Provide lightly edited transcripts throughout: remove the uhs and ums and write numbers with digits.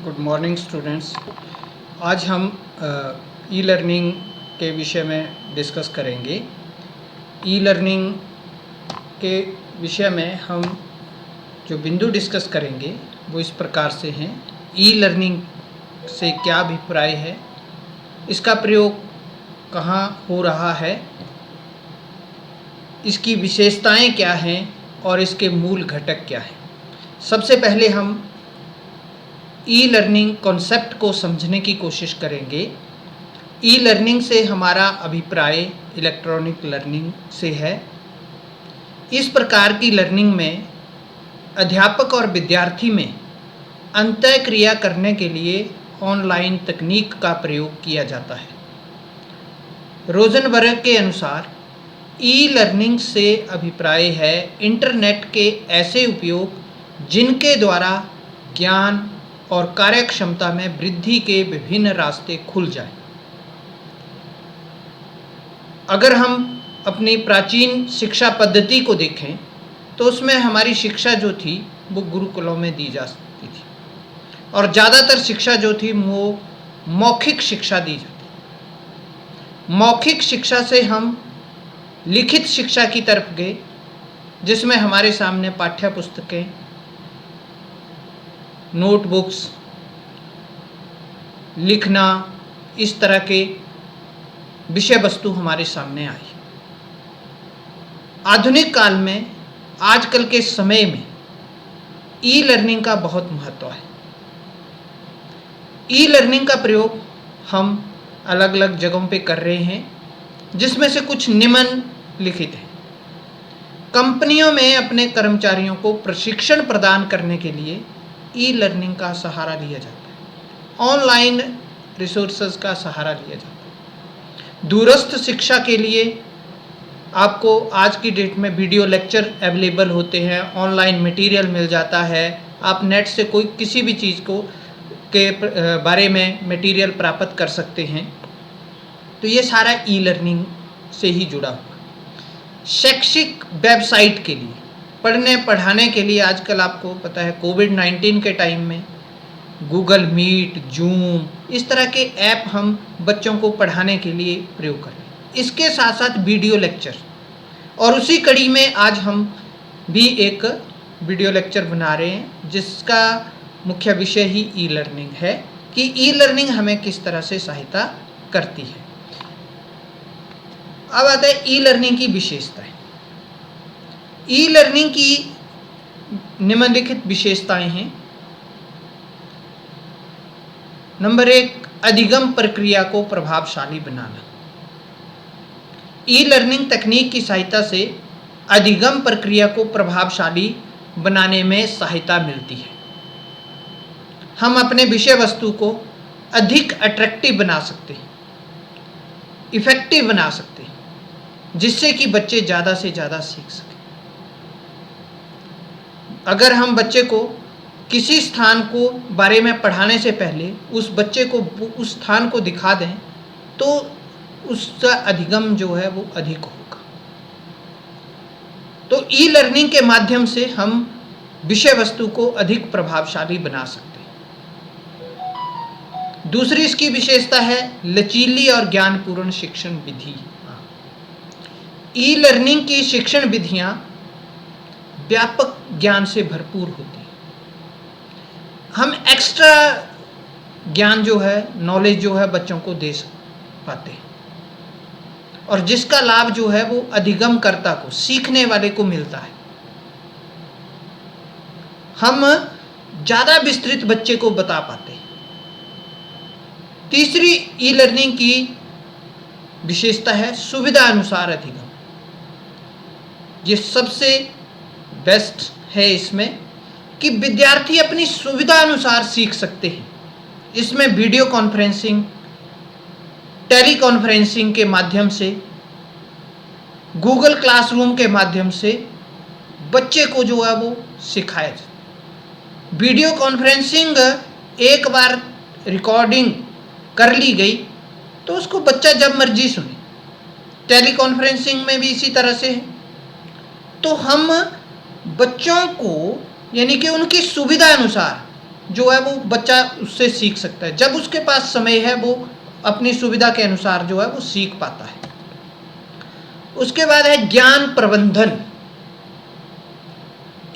Good morning students. आज हम e learning के विषय में डिस्कस करेंगे। ई लर्निंग के विषय में हम जो बिंदु डिस्कस करेंगे वो इस प्रकार से हैं। ई लर्निंग से क्या अभिप्राय है, इसका प्रयोग कहाँ हो रहा है, इसकी विशेषताएं क्या हैं और इसके मूल घटक क्या हैं। सबसे पहले हम ई लर्निंग कॉन्सेप्ट को समझने की कोशिश करेंगे। ई लर्निंग से हमारा अभिप्राय इलेक्ट्रॉनिक लर्निंग से है। इस प्रकार की लर्निंग में अध्यापक और विद्यार्थी में अंतःक्रिया करने के लिए ऑनलाइन तकनीक का प्रयोग किया जाता है। रोजनबर्ग के अनुसार ई लर्निंग से अभिप्राय है इंटरनेट के ऐसे उपयोग जिनके द्वारा ज्ञान और कार्यक्षमता में वृद्धि के विभिन्न रास्ते खुल जाएं। अगर हम अपनी प्राचीन शिक्षा पद्धति को देखें तो उसमें हमारी शिक्षा जो थी वो गुरुकुलों में दी जा सकती थी और ज़्यादातर शिक्षा जो थी वो मौखिक शिक्षा दी जाती। मौखिक शिक्षा से हम लिखित शिक्षा की तरफ गए, जिसमें हमारे सामने पाठ्य पुस्तकें, नोटबुक्स, लिखना, इस तरह के विषय वस्तु हमारे सामने आई। आधुनिक काल में, आजकल के समय में ई लर्निंग का बहुत महत्व है। ई लर्निंग का प्रयोग हम अलग अलग जगहों पे कर रहे हैं, जिसमें से कुछ निम्नलिखित हैं। कंपनियों में अपने कर्मचारियों को प्रशिक्षण प्रदान करने के लिए ई लर्निंग का सहारा लिया जाता है। ऑनलाइन रिसोर्सेज का सहारा लिया जाता है। दूरस्थ शिक्षा के लिए आपको आज की डेट में वीडियो लेक्चर अवेलेबल होते हैं, ऑनलाइन मटेरियल मिल जाता है। आप नेट से कोई किसी भी चीज़ को के बारे में मटेरियल प्राप्त कर सकते हैं। तो ये सारा ई लर्निंग से ही जुड़ा हुआ। शैक्षिक वेबसाइट के लिए, पढ़ने पढ़ाने के लिए आजकल आपको पता है कोविड-19 के टाइम में गूगल मीट, जूम, इस तरह के ऐप हम बच्चों को पढ़ाने के लिए प्रयोग कर रहे हैं। इसके साथ साथ वीडियो लेक्चर, और उसी कड़ी में आज हम भी एक वीडियो लेक्चर बना रहे हैं जिसका मुख्य विषय ही ई लर्निंग है कि ई लर्निंग हमें किस तरह से सहायता करती है। अब आता है ई लर्निंग की विशेषताएं। ई लर्निंग की निम्नलिखित विशेषताएं हैं। नंबर 1, अधिगम प्रक्रिया को प्रभावशाली बनाना। ई लर्निंग तकनीक की सहायता से अधिगम प्रक्रिया को प्रभावशाली बनाने में सहायता मिलती है। हम अपने विषय वस्तु को अधिक अट्रैक्टिव बना सकते हैं, इफेक्टिव बना सकते हैं, जिससे कि बच्चे ज़्यादा से ज़्यादा सीख सकें। अगर हम बच्चे को किसी स्थान को बारे में पढ़ाने से पहले उस बच्चे को उस स्थान को दिखा दें तो उसका अधिगम जो है वो अधिक होगा। तो ई लर्निंग के माध्यम से हम विषय वस्तु को अधिक प्रभावशाली बना सकते हैं। दूसरी इसकी विशेषता है लचीली और ज्ञानपूर्ण शिक्षण विधि। ई लर्निंग की शिक्षण विधियां व्यापक ज्ञान से भरपूर होती हैं। हम एक्स्ट्रा ज्ञान जो है, नॉलेज जो है बच्चों को दे पाते हैं और जिसका लाभ जो है वो अधिगमकर्ता को, सीखने वाले को मिलता है। हम ज़्यादा विस्तृत बच्चे को बता पाते हैं। तीसरी ई लर्निंग की विशेषता है सुविधा अनुसार अधिगम। ये सबसे बेस्ट है इसमें कि विद्यार्थी अपनी सुविधा अनुसार सीख सकते हैं। इसमें वीडियो कॉन्फ्रेंसिंग, टेली कॉन्फ्रेंसिंग के माध्यम से, गूगल क्लासरूम के माध्यम से बच्चे को जो है वो सिखाया जाए। वीडियो कॉन्फ्रेंसिंग एक बार रिकॉर्डिंग कर ली गई तो उसको बच्चा जब मर्जी सुने। टेली कॉन्फ्रेंसिंग में भी इसी तरह से है। तो हम बच्चों को यानी कि उनकी सुविधा अनुसार जो है वो बच्चा उससे सीख सकता है। जब उसके पास समय है वो अपनी सुविधा के अनुसार जो है वो सीख पाता है। उसके बाद है ज्ञान प्रबंधन।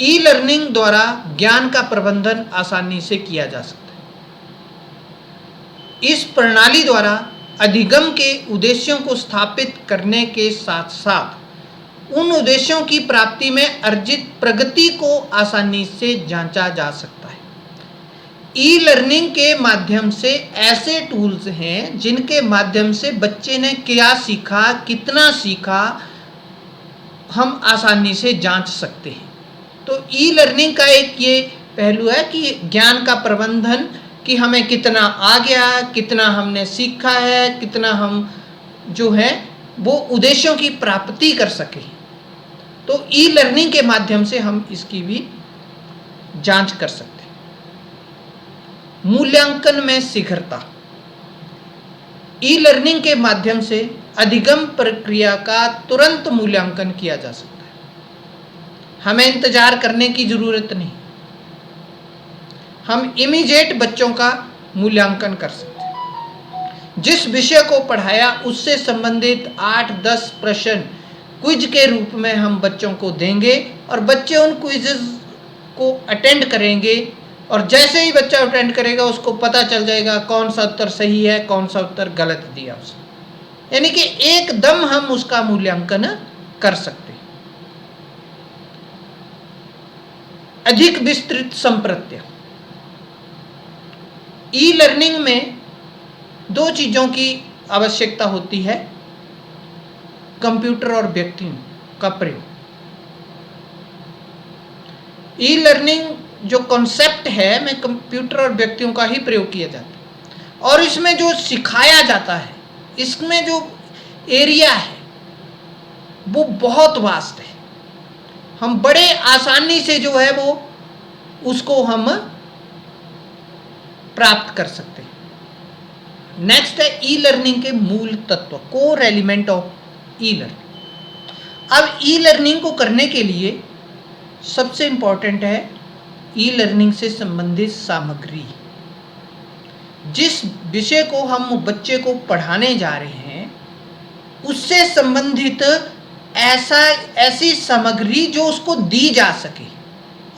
ई लर्निंग द्वारा ज्ञान का प्रबंधन आसानी से किया जा सकता है। इस प्रणाली द्वारा अधिगम के उद्देश्यों को स्थापित करने के साथ साथ उन उद्देश्यों की प्राप्ति में अर्जित प्रगति को आसानी से जांचा जा सकता है। ई लर्निंग के माध्यम से ऐसे टूल्स हैं जिनके माध्यम से बच्चे ने क्या सीखा, कितना सीखा, हम आसानी से जांच सकते हैं। तो ई लर्निंग का एक ये पहलू है कि ज्ञान का प्रबंधन, कि हमें कितना आ गया, कितना हमने सीखा है, कितना हम जो है वो उद्देश्यों की प्राप्ति कर सके। तो ई लर्निंग के माध्यम से हम इसकी भी जांच कर सकते हैं। मूल्यांकन में शीघ्रता। ई लर्निंग के माध्यम से अधिगम प्रक्रिया का तुरंत मूल्यांकन किया जा सकता है। हमें इंतजार करने की जरूरत नहीं, हम इमीडिएट बच्चों का मूल्यांकन कर सकते हैं। जिस विषय को पढ़ाया उससे संबंधित 8-10 प्रश्न क्विज के रूप में हम बच्चों को देंगे और बच्चे उन क्विज़ेस को अटेंड करेंगे और जैसे ही बच्चा अटेंड करेगा उसको पता चल जाएगा कौन सा उत्तर सही है, कौन सा उत्तर गलत दिया उसने। यानी कि एकदम हम उसका मूल्यांकन कर सकते हैं। अधिक विस्तृत संप्रत्य। ई लर्निंग में 2 चीज़ों की आवश्यकता होती है, कंप्यूटर और व्यक्तियों का प्रयोग। ई लर्निंग जो कॉन्सेप्ट है में कंप्यूटर और व्यक्तियों का ही प्रयोग किया जाता है और इसमें जो सिखाया जाता है, इसमें जो एरिया है वो बहुत वास्ट है। हम बड़े आसानी से जो है वो उसको हम प्राप्त कर सकते हैं। नेक्स्ट है ई लर्निंग के मूल तत्व, core element of e learning. अब ई लर्निंग को करने के लिए सबसे इंपॉर्टेंट है ई लर्निंग से संबंधित सामग्री। जिस विषय को हम बच्चे को पढ़ाने जा रहे हैं उससे संबंधित ऐसी सामग्री जो उसको दी जा सके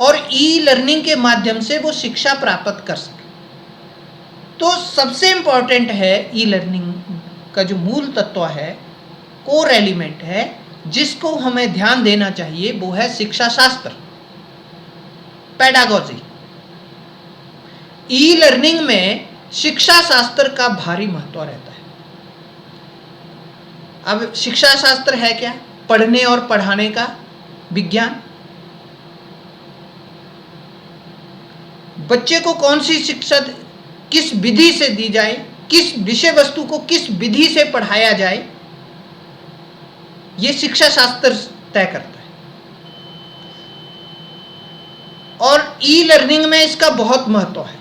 और ई लर्निंग के माध्यम से वो शिक्षा प्राप्त कर सके। तो सबसे इंपॉर्टेंट है ई लर्निंग का जो मूल तत्व है, कोर एलिमेंट है, जिसको हमें ध्यान देना चाहिए, वो है शिक्षा शास्त्र, पेडागोजी। ई लर्निंग में शिक्षा शास्त्र का भारी महत्व रहता है। अब शिक्षा शास्त्र है क्या? पढ़ने और पढ़ाने का विज्ञान। बच्चे को कौन सी शिक्षा किस विधि से दी जाए, किस विषय वस्तु को किस विधि से पढ़ाया जाए, ये शिक्षा शास्त्र तय करता है। और ई लर्निंग में इसका बहुत महत्व है।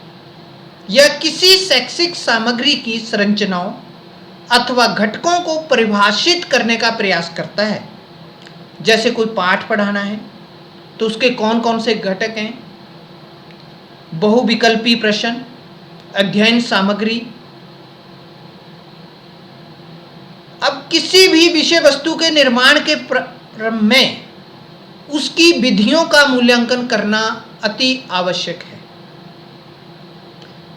यह किसी शैक्षिक सामग्री की संरचनाओं अथवा घटकों को परिभाषित करने का प्रयास करता है। जैसे कोई पाठ पढ़ाना है तो उसके कौन कौन से घटक हैं, बहुविकल्पी प्रश्न, अध्ययन सामग्री। अब किसी भी विषय वस्तु के निर्माण के क्रम में उसकी विधियों का मूल्यांकन करना अति आवश्यक है।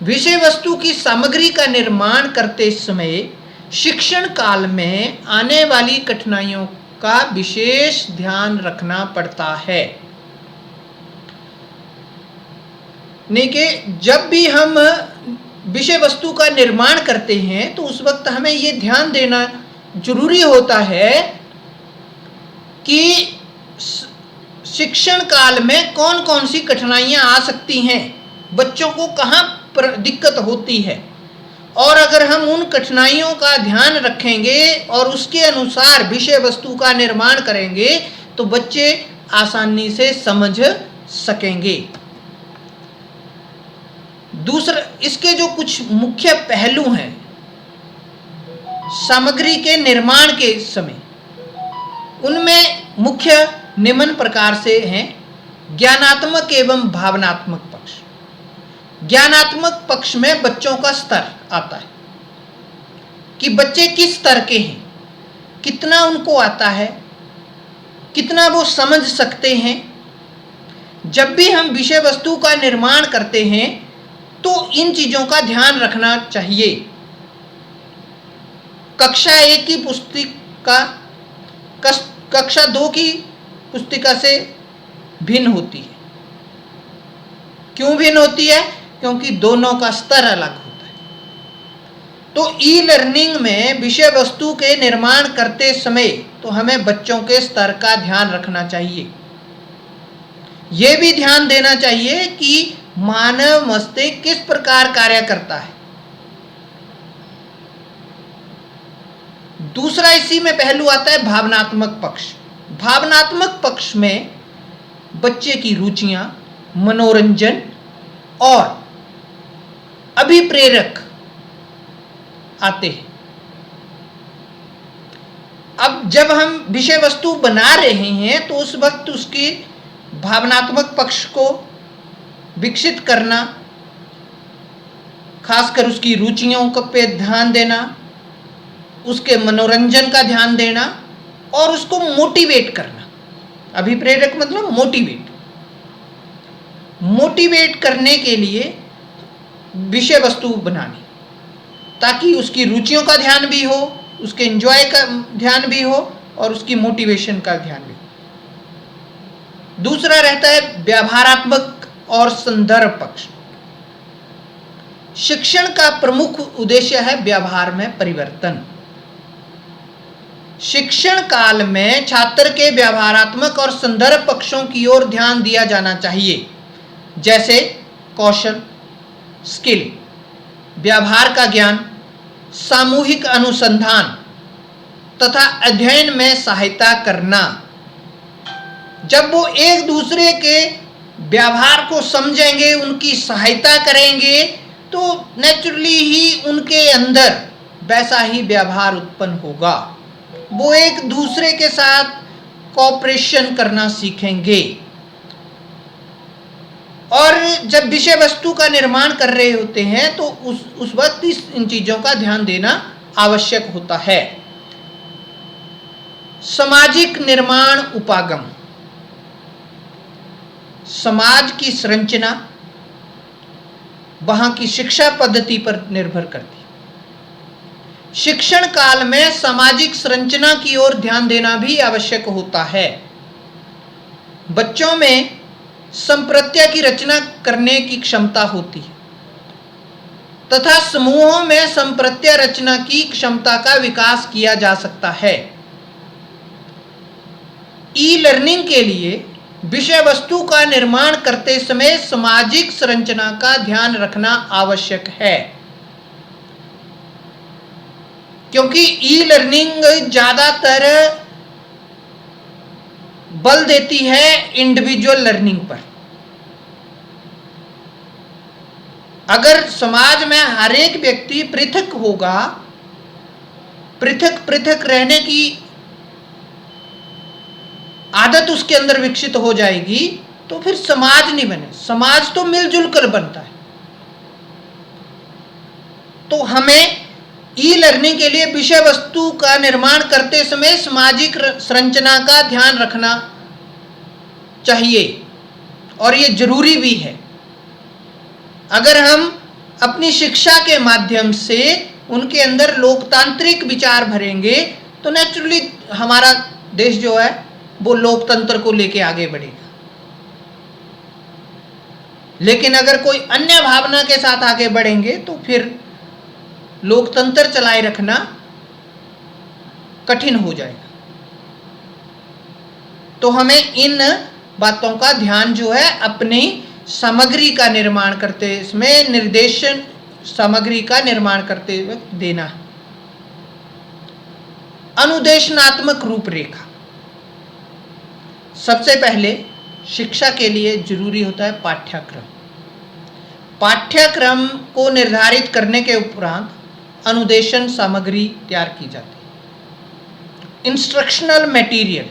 विषय वस्तु की सामग्री का निर्माण करते समय शिक्षण काल में आने वाली कठिनाइयों का विशेष ध्यान रखना पड़ता है। नहीं कि जब भी हम विषय वस्तु का निर्माण करते हैं तो उस वक्त हमें ये ध्यान देना जरूरी होता है कि शिक्षण काल में कौन कौन सी कठिनाइयां आ सकती हैं, बच्चों को कहाँ पर दिक्कत होती है, और अगर हम उन कठिनाइयों का ध्यान रखेंगे और उसके अनुसार विषय वस्तु का निर्माण करेंगे तो बच्चे आसानी से समझ सकेंगे। दूसरा, इसके जो कुछ मुख्य पहलू हैं सामग्री के निर्माण के समय, उनमें मुख्य निम्न प्रकार से हैं। ज्ञानात्मक एवं भावनात्मक पक्ष। ज्ञानात्मक पक्ष में बच्चों का स्तर आता है कि बच्चे किस स्तर के हैं, कितना उनको आता है, कितना वो समझ सकते हैं। जब भी हम विषय वस्तु का निर्माण करते हैं तो इन चीज़ों का ध्यान रखना चाहिए। कक्षा 1 की पुस्तिका कक्षा 2 की पुस्तिका से भिन्न होती है। क्यों भिन्न होती है? क्योंकि दोनों का स्तर अलग होता है। तो ई लर्निंग में विषय वस्तु के निर्माण करते समय तो हमें बच्चों के स्तर का ध्यान रखना चाहिए। ये भी ध्यान देना चाहिए कि मानव मस्तिष्क किस प्रकार कार्य करता है। दूसरा इसी में पहलू आता है भावनात्मक पक्ष। भावनात्मक पक्ष में बच्चे की रुचियां, मनोरंजन और अभिप्रेरक आते हैं। अब जब हम विषय वस्तु बना रहे हैं तो उस वक्त उसकी भावनात्मक पक्ष को विकसित करना, खासकर उसकी रुचियों पे ध्यान देना, उसके मनोरंजन का ध्यान देना और उसको मोटिवेट करना। अभिप्रेरक मतलब मोटिवेट करने के लिए विषय वस्तु बनानी, ताकि उसकी रुचियों का ध्यान भी हो, उसके एंजॉय का ध्यान भी हो और उसकी मोटिवेशन का ध्यान भी हो। दूसरा रहता है व्यवहारात्मक और संदर्भ पक्ष। शिक्षण का प्रमुख उद्देश्य है व्यवहार में परिवर्तन। शिक्षण काल में छात्र के व्यवहारात्मक और संदर्भ पक्षों की ओर ध्यान दिया जाना चाहिए, जैसे कौशल, स्किल, व्यवहार का ज्ञान, सामूहिक अनुसंधान तथा अध्ययन में सहायता करना। जब वो एक दूसरे के व्यवहार को समझेंगे, उनकी सहायता करेंगे, तो नेचुरली ही उनके अंदर वैसा ही व्यवहार उत्पन्न होगा। वो एक दूसरे के साथ कोऑपरेशन करना सीखेंगे। और जब विषय वस्तु का निर्माण कर रहे होते हैं तो उस वक्त इन चीज़ों का ध्यान देना आवश्यक होता है। सामाजिक निर्माण उपागम। समाज की संरचना वहाँ की शिक्षा पद्धति पर निर्भर करती है। शिक्षण काल में सामाजिक संरचना की ओर ध्यान देना भी आवश्यक होता है। बच्चों में संप्रत्य की रचना करने की क्षमता होती है तथा समूहों में संप्रत्य रचना की क्षमता का विकास किया जा सकता है। ई लर्निंग के लिए विषय वस्तु का निर्माण करते समय सामाजिक संरचना का ध्यान रखना आवश्यक है, क्योंकि ई लर्निंग ज़्यादातर बल देती है इंडिविजुअल लर्निंग पर। अगर समाज में हर एक व्यक्ति पृथक होगा, पृथक रहने की आदत उसके अंदर विकसित हो जाएगी, तो फिर समाज नहीं बने। समाज तो मिलजुल कर बनता है। तो हमें ई लर्निंग के लिए विषय वस्तु का निर्माण करते समय सामाजिक संरचना का ध्यान रखना चाहिए और ये जरूरी भी है। अगर हम अपनी शिक्षा के माध्यम से उनके अंदर लोकतांत्रिक विचार भरेंगे तो नेचुरली हमारा देश जो है वो लोकतंत्र को लेके आगे बढ़ेगा। लेकिन अगर कोई अन्य भावना के साथ आगे बढ़ेंगे तो फिर लोकतंत्र चलाए रखना कठिन हो जाएगा। तो हमें इन बातों का ध्यान जो है अपनी सामग्री का निर्माण करते, इसमें निर्देशन सामग्री का निर्माण करते वक्त देना है। अनुदेशनात्मक रूपरेखा। सबसे पहले शिक्षा के लिए जरूरी होता है पाठ्यक्रम। पाठ्यक्रम को निर्धारित करने के उपरांत अनुदेशन सामग्री तैयार की जाती है, इंस्ट्रक्शनल मटेरियल,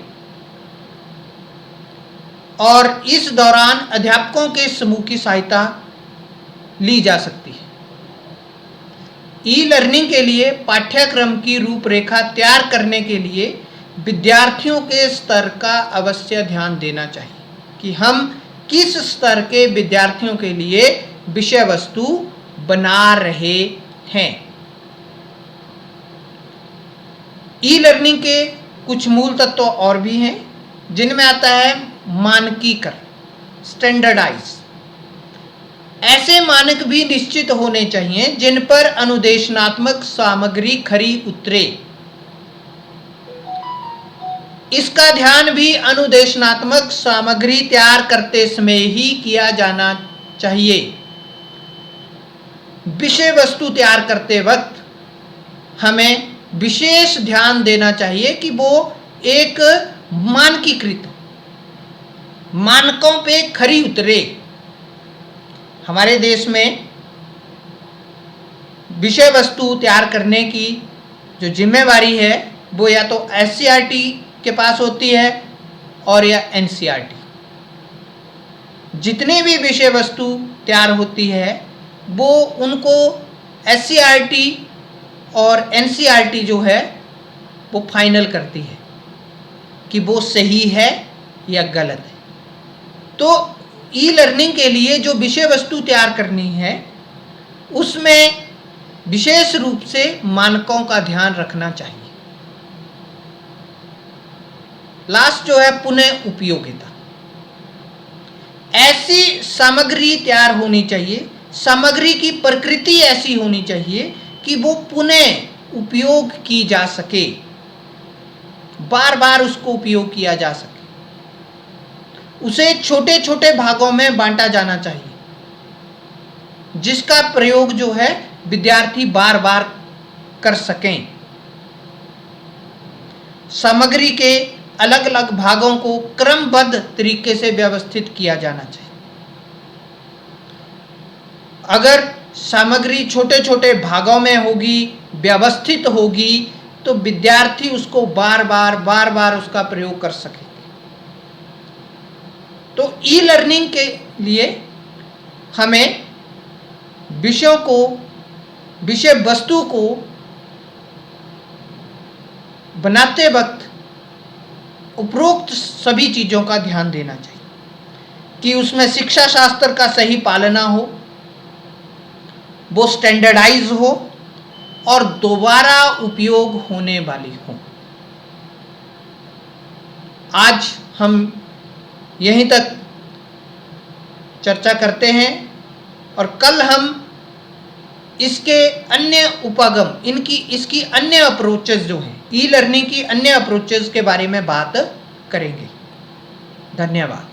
और इस दौरान अध्यापकों के समूह की सहायता ली जा सकती है। ई लर्निंग के लिए पाठ्यक्रम की रूपरेखा तैयार करने के लिए विद्यार्थियों के स्तर का अवश्य ध्यान देना चाहिए कि हम किस स्तर के विद्यार्थियों के लिए विषय वस्तु बना रहे हैं। ई लर्निंग के कुछ मूल तत्व और भी हैं, जिनमें आता है मानकीकरण, स्टैंडर्डाइज। ऐसे मानक भी निश्चित होने चाहिए जिन पर अनुदेशनात्मक सामग्री खरी उतरे। इसका ध्यान भी अनुदेशनात्मक सामग्री तैयार करते समय ही किया जाना चाहिए। विषय वस्तु तैयार करते वक्त हमें विशेष ध्यान देना चाहिए कि वो एक मानकीकृत मानकों पे खरी उतरे। हमारे देश में विषय वस्तु तैयार करने की जो जिम्मेवारी है वो या तो एससीईआरटी के पास होती है और या एनसीईआरटी। जितनी भी विषय वस्तु तैयार होती है वो उनको एससीईआरटी और एनसीईआरटी जो है वो फाइनल करती है कि वो सही है या गलत है। तो ई लर्निंग के लिए जो विषय वस्तु तैयार करनी है उसमें विशेष रूप से मानकों का ध्यान रखना चाहिए। लास्ट जो है पुनः उपयोगिता। ऐसी सामग्री तैयार होनी चाहिए, सामग्री की प्रकृति ऐसी होनी चाहिए कि वो पुनः उपयोग की जा सके, बार बार उसको उपयोग किया जा सके। उसे छोटे छोटे भागों में बांटा जाना चाहिए जिसका प्रयोग जो है विद्यार्थी बार बार कर सकें। सामग्री के अलग अलग भागों को क्रमबद्ध तरीके से व्यवस्थित किया जाना चाहिए। अगर सामग्री छोटे छोटे भागों में होगी, व्यवस्थित होगी, तो विद्यार्थी उसको बार बार उसका प्रयोग कर सके। तो ई लर्निंग के लिए हमें विषय वस्तु को बनाते वक्त उपरोक्त सभी चीज़ों का ध्यान देना चाहिए कि उसमें शिक्षा शास्त्र का सही पालना हो, वो स्टैंडर्डाइज हो और दोबारा उपयोग होने वाली हो। आज हम यहीं तक चर्चा करते हैं और कल हम इसके अन्य उपागम इसकी अन्य अप्रोचेस जो हैं, ई लर्निंग की अन्य अप्रोचेस के बारे में बात करेंगे। धन्यवाद।